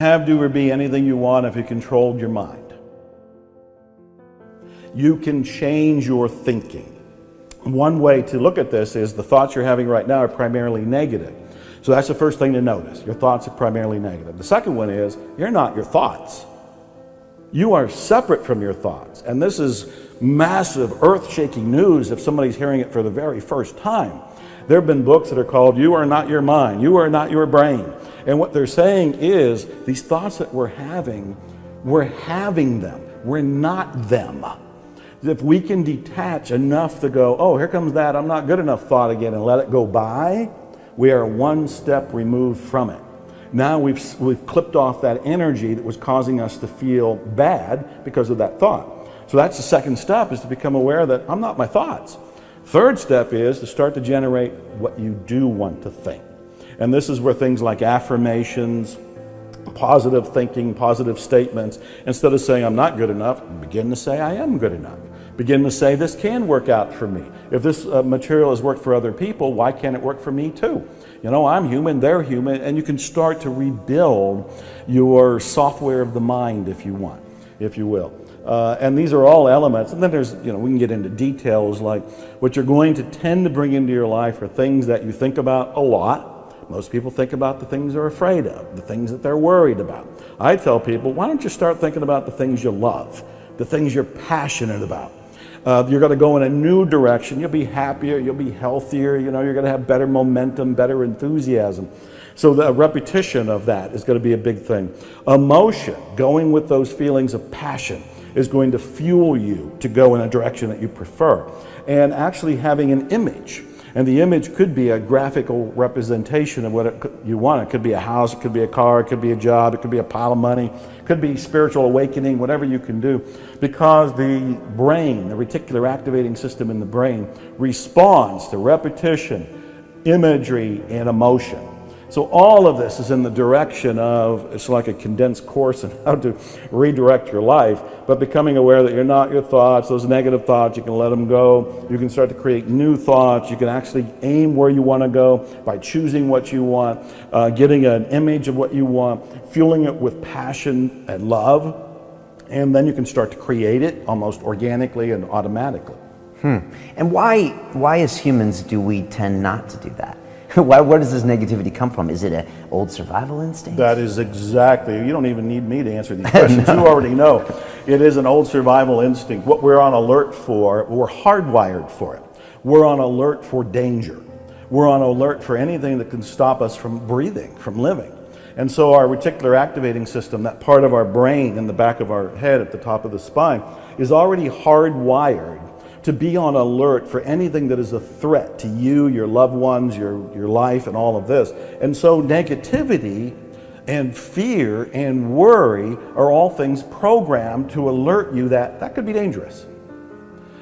Have, do, or be anything you want if you controlled your mind. You can change your thinking. One way to look at this is the thoughts you're having right now are primarily negative. So that's the first thing to notice. Your thoughts are primarily negative. The second one is you're not your thoughts. You are separate from your thoughts. And this is massive, earth-shaking news if somebody's hearing it for the very first time. There have been books that are called "You Are Not Your Mind," "You Are Not Your Brain." And what they're saying is these thoughts that we're having them. We're not them. If we can detach enough to go, oh, here comes that I'm not good enough thought again, and let it go by, we are one step removed from it. Now we've clipped off that energy that was causing us to feel bad because of that thought. So that's the second step, is to become aware that I'm not my thoughts. Third step is to start to generate what you do want to think. And this is where things like affirmations, positive thinking, positive statements, instead of saying I'm not good enough, begin to say I am good enough. Begin to say this can work out for me. If this material has worked for other people, why can't it work for me too? You know, I'm human, they're human, and you can start to rebuild your software of the mind, if you want, if you will. And these are all elements. And then there's, we can get into details like what you're going to tend to bring into your life are things that you think about a lot. Most people think about the things they're afraid of, the things that they're worried about. I tell people, why don't you start thinking about the things you love, the things you're passionate about. You're going to go in a new direction. You'll be happier, you'll be healthier, you're going to have better momentum, better enthusiasm. So the repetition of that is going to be a big thing. Emotion, going with those feelings of passion, is going to fuel you to go in a direction that you prefer. And actually having an image. And the image could be a graphical representation of what you want. It could be a house, it could be a car, it could be a job, it could be a pile of money, it could be spiritual awakening, whatever you can do. Because the brain, the reticular activating system in the brain, responds to repetition, imagery, and emotion. So all of this is in the direction of, it's like a condensed course on how to redirect your life, but becoming aware that you're not your thoughts, those negative thoughts, you can let them go. You can start to create new thoughts. You can actually aim where you want to go by choosing what you want, getting an image of what you want, fueling it with passion and love, and then you can start to create it almost organically and automatically. And why as humans do we tend not to do that? Where does this negativity come from? Is it an old survival instinct? That is exactly, you don't even need me to answer these questions. No. You already know. It is an old survival instinct. What we're on alert for, we're hardwired for it. We're on alert for danger. We're on alert for anything that can stop us from breathing, from living. And so our reticular activating system, that part of our brain in the back of our head at the top of the spine, is already hardwired to be on alert for anything that is a threat to you, your loved ones, your life, and all of this. And so negativity and fear and worry are all things programmed to alert you that that could be dangerous.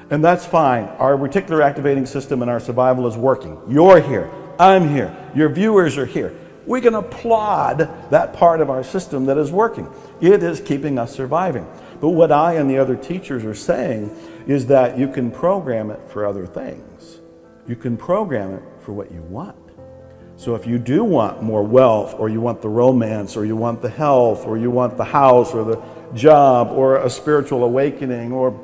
And that's fine. Our reticular activating system and our survival is working. You're here. I'm here. Your viewers are here. We can applaud that part of our system that is working. It is keeping us surviving. But what I and the other teachers are saying is that you can program it for other things. You can program it for what you want. So if you do want more wealth, or you want the romance, or you want the health, or you want the house, or the job, or a spiritual awakening, or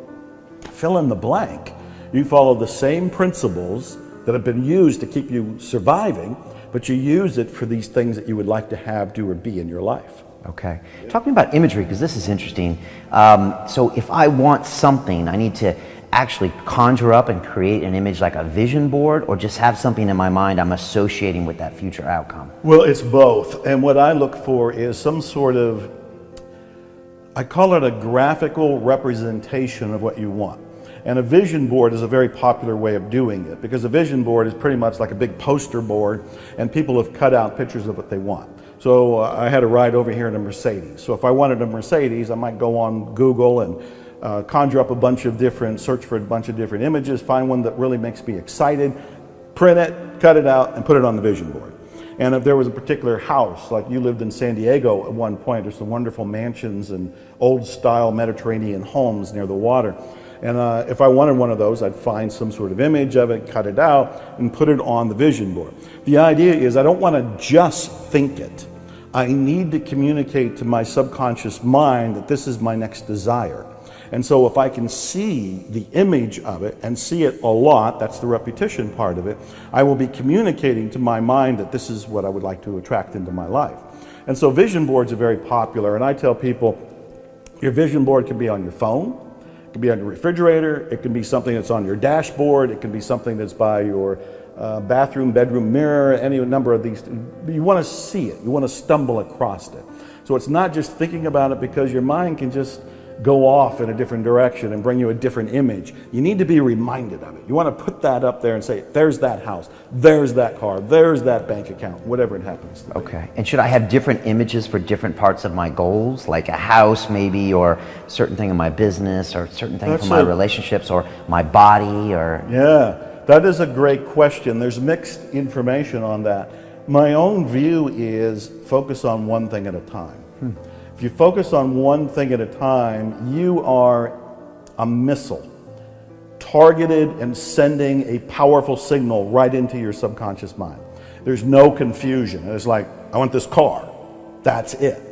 fill in the blank, you follow the same principles that have been used to keep you surviving, but you use it for these things that you would like to have, do, or be in your life. Okay. Talk to me about imagery, because this is interesting. So if I want something, I need to actually conjure up and create an image like a vision board, or just have something in my mind I'm associating with that future outcome? Well, it's both. And what I look for is some sort of, I call it a graphical representation of what you want. And a vision board is a very popular way of doing it, because a vision board is pretty much like a big poster board, and people have cut out pictures of what they want. So I had a ride over here in a Mercedes. So if I wanted a Mercedes, I might go on Google and conjure up a bunch of different, search for a bunch of different images, find one that really makes me excited, print it, cut it out, and put it on the vision board. And if there was a particular house, like you lived in San Diego at one point, there's some wonderful mansions and old style Mediterranean homes near the water. And if I wanted one of those, I'd find some sort of image of it, cut it out, and put it on the vision board. The idea is I don't want to just think it. I need to communicate to my subconscious mind that this is my next desire. And so if I can see the image of it and see it a lot, that's the repetition part of it, I will be communicating to my mind that this is what I would like to attract into my life. And so vision boards are very popular, and I tell people your vision board can be on your phone, it can be on your refrigerator, it can be something that's on your dashboard, it can be something that's by your bathroom, bedroom mirror, any number of these. You want to see it, you want to stumble across it. So it's not just thinking about it, because your mind can just go off in a different direction and bring you a different image. You need to be reminded of it. You want to put that up there and say, there's that house, there's that car, there's that bank account, whatever it happens to be. Okay. And should I have different images for different parts of my goals, like a house maybe, or certain thing in my business, or certain thing for my relationships, or my body, or? Yeah, that is a great question. There's mixed information on that. My own view is focus on one thing at a time. If you focus on one thing at a time, you are a missile, targeted and sending a powerful signal right into your subconscious mind. There's no confusion. It's like, I want this car. That's it.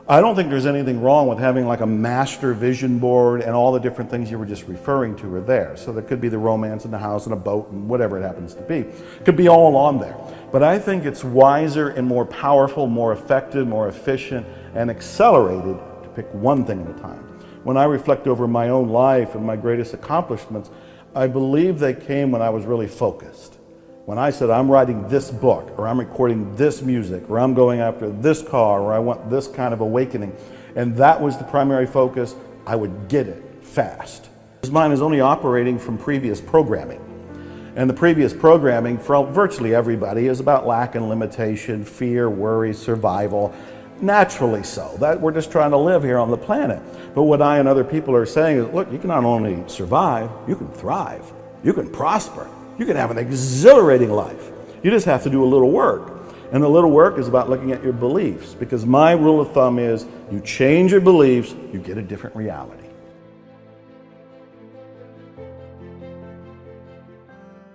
I don't think there's anything wrong with having like a master vision board, and all the different things you were just referring to are there. So there could be the romance in the house and a boat and whatever it happens to be. It could be all on there. But I think it's wiser and more powerful, more effective, more efficient, and accelerated to pick one thing at a time. When I reflect over my own life and my greatest accomplishments, I believe they came when I was really focused. When I said, I'm writing this book, or I'm recording this music, or I'm going after this car, or I want this kind of awakening, and that was the primary focus, I would get it fast. His mind is only operating from previous programming. And the previous programming for virtually everybody is about lack and limitation, fear, worry, survival. Naturally so. That we're just trying to live here on the planet. But what I and other people are saying is, look, you can not only survive, you can thrive, you can prosper, you can have an exhilarating life. You just have to do a little work. And the little work is about looking at your beliefs, because my rule of thumb is you change your beliefs, you get a different reality.